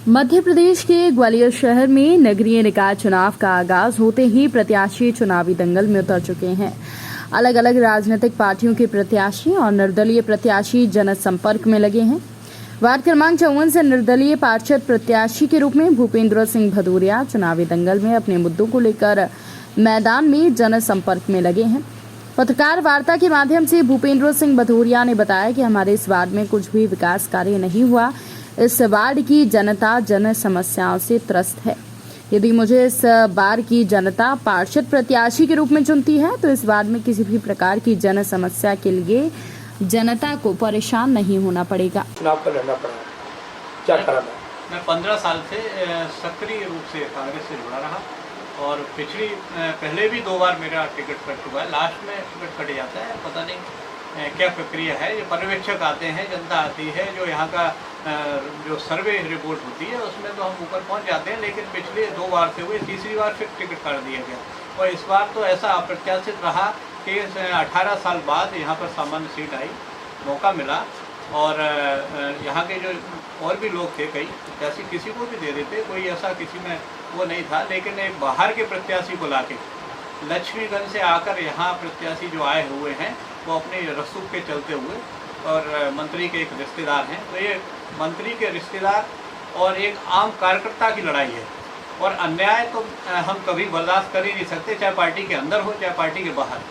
मध्य प्रदेश के ग्वालियर शहर में नगरीय निकाय चुनाव का आगाज होते ही प्रत्याशी चुनावी दंगल में उतर चुके हैं। अलग अलग राजनीतिक पार्टियों के प्रत्याशी और निर्दलीय प्रत्याशी जनसंपर्क में लगे हैं। वार्ड क्रमांक 54 से निर्दलीय पार्षद प्रत्याशी के रूप में भूपेंद्र सिंह भदौरिया चुनावी दंगल में अपने मुद्दों को लेकर मैदान में जनसंपर्क में लगे हैं। पत्रकार वार्ता के माध्यम से भूपेंद्र सिंह भदौरिया ने बताया कि हमारे इस वार्ड में कुछ भी विकास कार्य नहीं हुआ। इस वार्ड की जनता जन समस्याओं से त्रस्त है। यदि मुझे इस बार की जनता पार्षद प्रत्याशी के रूप में चुनती है तो इस वार्ड में किसी भी प्रकार की जन समस्या के लिए जनता को परेशान नहीं होना पड़ेगा। चुनाव का लड़ना पड़ा, क्या कारण है? मैं 15 साल से सक्रिय रूप से कांग्रेस से जुड़ा रहा और पहले भी 2 बार मेरा टिकट कट चुका है। लास्ट में टिकट कट जाता है, पता नहीं क्या प्रक्रिया है। ये पर्यवेक्षक आते हैं, जनता आती है, जो यहाँ का जो सर्वे रिपोर्ट होती है उसमें तो हम ऊपर पहुँच जाते हैं। लेकिन पिछले 2 बार से हुए, तीसरी बार फिर टिकट काट दिया गया और इस बार तो ऐसा अप्रत्याशित रहा कि 18 साल बाद यहाँ पर सामान्य सीट आई, मौका मिला और यहाँ के जो और भी लोग थे, कई प्रत्याशी किसी को भी दे देते, कोई ऐसा किसी में वो नहीं था। लेकिन एक बाहर के प्रत्याशी को लाके लक्ष्मीगंज से आकर यहाँ प्रत्याशी जो आए हुए हैं वो अपने रसूख के चलते हुए और मंत्री के एक रिश्तेदार हैं, तो ये मंत्री के रिश्तेदार और एक आम कार्यकर्ता की लड़ाई है और अन्याय तो हम कभी बर्दाश्त कर ही नहीं सकते, चाहे पार्टी के अंदर हो चाहे पार्टी के बाहर।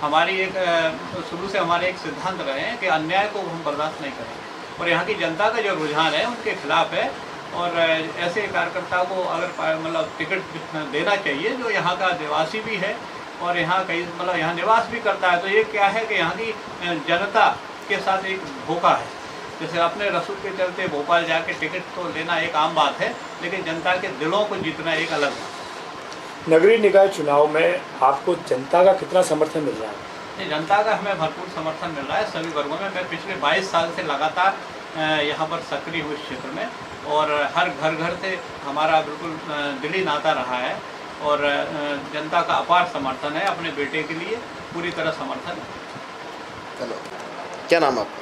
हमारी एक शुरू से हमारे एक सिद्धांत रहे हैं कि अन्याय को हम बर्दाश्त नहीं करेंगे और यहाँ की जनता का जो रुझान है उनके खिलाफ है और ऐसे कार्यकर्ता को अगर मतलब टिकट देना चाहिए जो यहाँ का निवासी भी है और यहाँ कई मतलब यहाँ निवास भी करता है। तो ये क्या है कि यहाँ की जनता के साथ एक धोखा है। जैसे अपने रसूख के चलते भोपाल जाके टिकट तो लेना एक आम बात है, लेकिन जनता के दिलों को जीतना एक अलग बात। नगरीय निकाय चुनाव में आपको जनता का कितना समर्थन मिल रहा है? जनता का हमें भरपूर समर्थन मिल रहा है सभी वर्गों में। मैं पिछले 22 साल से लगातार यहाँ पर सक्रिय हूँ इस क्षेत्र में और हर घर से हमारा बिल्कुल दिली नाता रहा है और जनता का अपार समर्थन है। अपने बेटे के लिए पूरी तरह समर्थन है। हेलो, क्या नाम आपका?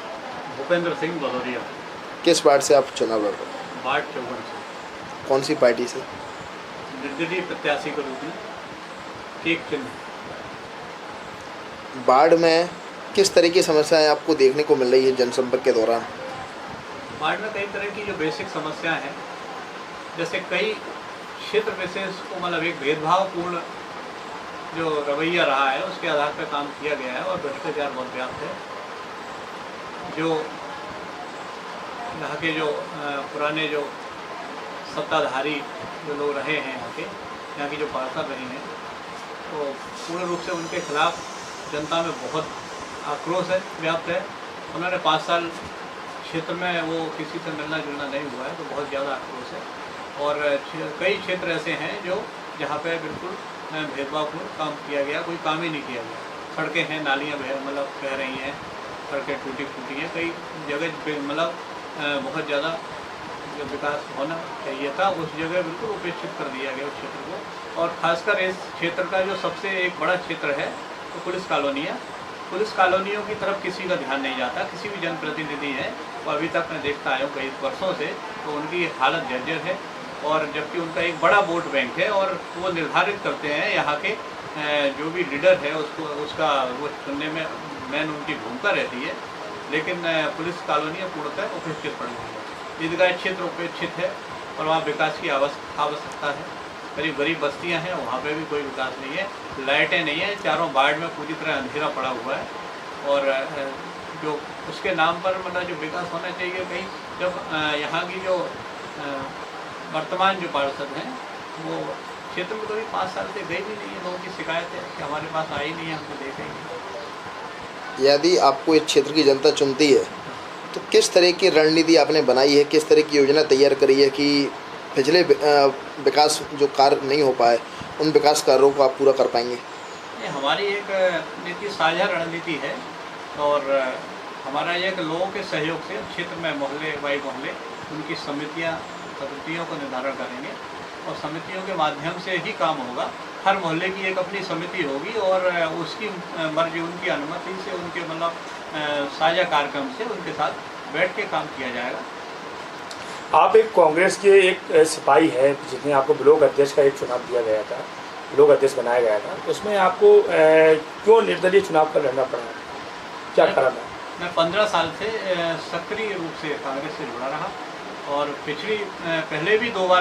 भूपेंद्र सिंह भदौरिया। किस वार्ड से आप चुनाव लड़ रहे हैं? वार्ड 54 से। कौन सी पार्टी से? निर्दलीय प्रत्याशी के रूप में एक चिन्ह। वार्ड में किस तरह की समस्याएं आपको देखने को मिल रही है जनसंपर्क के दौरान? वार्ड में कई तरह की जो बेसिक समस्याएं हैं, जैसे कई क्षेत्र विशेष को मतलब एक भेदभावपूर्ण जो रवैया रहा है उसके आधार पर काम किया गया है और भ्रष्टाचार बहुत व्याप्त है। जो यहाँ के जो पुराने जो सत्ताधारी जो लोग रहे हैं यहाँ की जो पार्षद रहे हैं, तो पूर्ण रूप से उनके खिलाफ जनता में बहुत आक्रोश है, व्याप्त है। उन्होंने 5 साल क्षेत्र में वो किसी से मिलना जुलना नहीं हुआ है, तो बहुत ज़्यादा आक्रोश है। और कई क्षेत्र ऐसे हैं जो जहाँ पे बिल्कुल भेदभावपूर्ण काम किया गया, कोई काम ही नहीं किया गया। सड़कें हैं, नालियाँ मतलब बह रही हैं, सड़कें टूटी फूटी हैं, कई जगह मतलब बहुत ज़्यादा जो विकास होना चाहिए था उस जगह बिल्कुल उपेक्षित कर दिया गया उस क्षेत्र को। और ख़ासकर इस क्षेत्र का जो सबसे एक बड़ा क्षेत्र है तो पुलिस कॉलोनी है। पुलिस कॉलोनियों की तरफ किसी का ध्यान नहीं जाता। किसी भी जनप्रतिनिधि है तो अभी तक मैं देखता आया हूँ कई वर्षों से, तो उनकी हालत जर्जर है और जबकि उनका एक बड़ा वोट बैंक है और वो निर्धारित करते हैं यहाँ के जो भी लीडर है उसका वो चुनने में मेन उनकी भूमिका रहती है। लेकिन पुलिस कॉलोनियाँ पूर्णतः उपेक्षित पड़ी हुई है। ईदगाह क्षेत्र उपेक्षित है और वहाँ विकास की आवश्यकता है। करीब गरीब बस्तियाँ हैं, वहाँ पे भी कोई विकास नहीं है, लाइटें नहीं है, चारों वार्ड में पूरी तरह अंधेरा पड़ा हुआ है और जो उसके नाम पर मतलब जो विकास होना चाहिए कहीं, जब यहाँ की जो वर्तमान जो पार्षद हैं वो क्षेत्र में कभी 5 साल से गई भी नहीं है। लोगों की शिकायत है कि हमारे पास आई नहीं है, हमको देखे नहीं। यदि आपको इस क्षेत्र की जनता चुनती है तो किस तरह की रणनीति आपने बनाई है, किस तरह की योजना तैयार करी है कि पिछले विकास जो कार्य नहीं हो पाए उन विकास कार्यों को आप पूरा कर पाएंगे? हमारी एक नीति साझा रणनीति है और हमारा एक लोगों के सहयोग से क्षेत्र में मोहल्ले वाई मोहल्ले उनकी समितियों को निर्धारण करेंगे और समितियों के माध्यम से ही काम होगा। हर मोहल्ले की एक अपनी समिति होगी और उसकी मर्जी, उनकी अनुमति से, उनके मतलब साझा कार्यक्रम से उनके साथ बैठ के काम किया जाएगा। आप एक कांग्रेस के एक सिपाही है, जिसने आपको ब्लॉक अध्यक्ष का एक चुनाव दिया गया था, ब्लॉक अध्यक्ष बनाया गया था, उसमें आपको क्यों निर्दलीय चुनाव पर लड़ना पड़ा, क्या कारण है? मैं 15 साल से सक्रिय रूप से कांग्रेस से जुड़ा रहा और पहले भी 2 बार